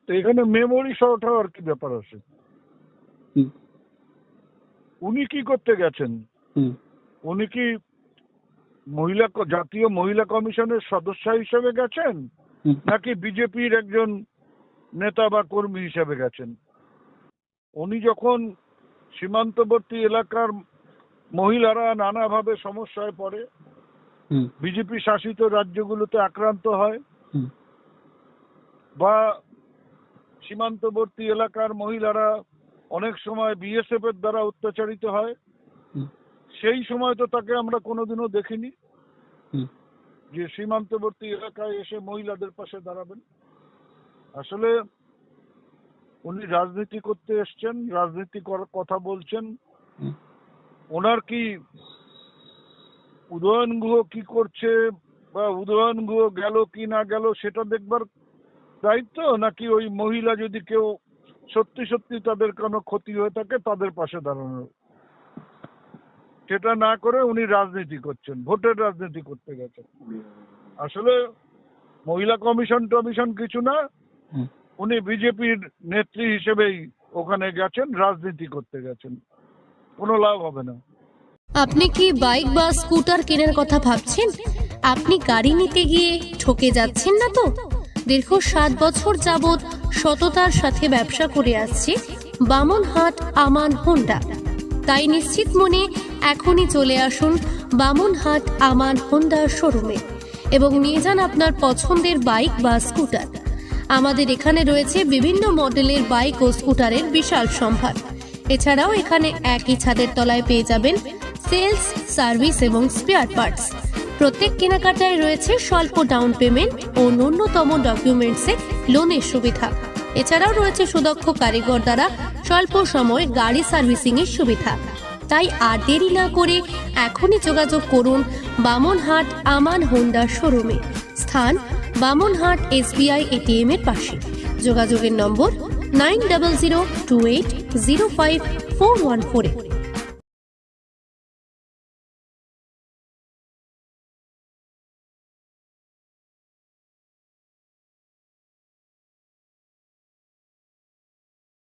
তো এখানে memory short হওয়ার কি ব্যাপার আছে? উনি কি করতে গেছেন? উনি কি জাতীয় মহিলা কমিশনের সদস্য হিসেবে গেছেন, নাকি বিজেপির একজন নেতা বা কর্মী হিসেবে গেছেন? উনি যখন সীমান্তবর্তী এলাকার মহিলারা নানাভাবে সমস্যায় পড়ে, বিজেপি শাসিত রাজ্যগুলোতে আক্রান্ত হয়, বা সীমান্তবর্তী এলাকার মহিলারা অনেক সময় বিএসএফ এর দ্বারা অত্যাচারিত হয়, সেই সময় তো তাকে আমরা কোনোদিনও দেখিনি যে সীমান্তবর্তী এলাকায় এসে মহিলাদের পাশে দাঁড়াবেন। আসলে উনি রাজনীতি করতে এসছেন, রাজনীতি করার কথা বলছেন। ওনার কি উদয়ন গুহ কি করছে বা উদয়ন গুহ গেল কি না গেল সেটা দেখবার দায়িত্ব, নাকি ওই মহিলা যদি কেউ সত্যি সত্যি তাদের কোনো ক্ষতি হয়ে থাকে তাদের পাশে দাঁড়ানো? সেটা না করে উনি রাজনীতি করছেন, ভোটের রাজনীতি করতে গেছেন। আসলে মহিলা কমিশন কিছু না, উনি বিজেপির নেত্রী হিসেবেই ওখানে গেছেন, রাজনীতি করতে গেছেন। কোনো লাভ হবে না। আপনি কি বাইক বা স্কুটার কেনার কথা ভাবছেন? আপনি গাড়ি নিতে গিয়ে ঠকে যাচ্ছেন না তো? দীর্ঘ 7 বছর যাবৎ সততার সাথে ব্যবসা করে আসছে বামনহাট আমান হোন্ডা। তাই নিশ্চিত মনে এখনই চলে আসুন বামনহাট আমান হোন্ডা শোরুমে এবং নিয়ে যান আপনার পছন্দের বাইক বা স্কুটার। আমাদের এখানে রয়েছে বিভিন্ন মডেলের বাইক ও স্কুটারের বিশাল সম্ভার। এছাড়াও এখানে একই ছাদের তলায় পেয়ে যাবেন সেলস, সার্ভিস এবং স্পেয়ার পার্টস। প্রত্যেক কেনাকাটায় রয়েছে স্বল্প ডাউন পেমেন্ট ও ন্যূনতম ডকুমেন্টসে লোনের সুবিধা। এছাড়াও রয়েছে সুদক্ষ কারিগর দ্বারা স্বল্প সময়ে গাড়ি সার্ভিসিং এর সুবিধা। তাই আর দেরি না করে এখনই যোগাযোগ করুন বামনহাট আমান হোন্ডা শোরুমে। স্থান বামনহাট SBI ATM এর পাশে। যোগাযোগের নম্বর 9002805414।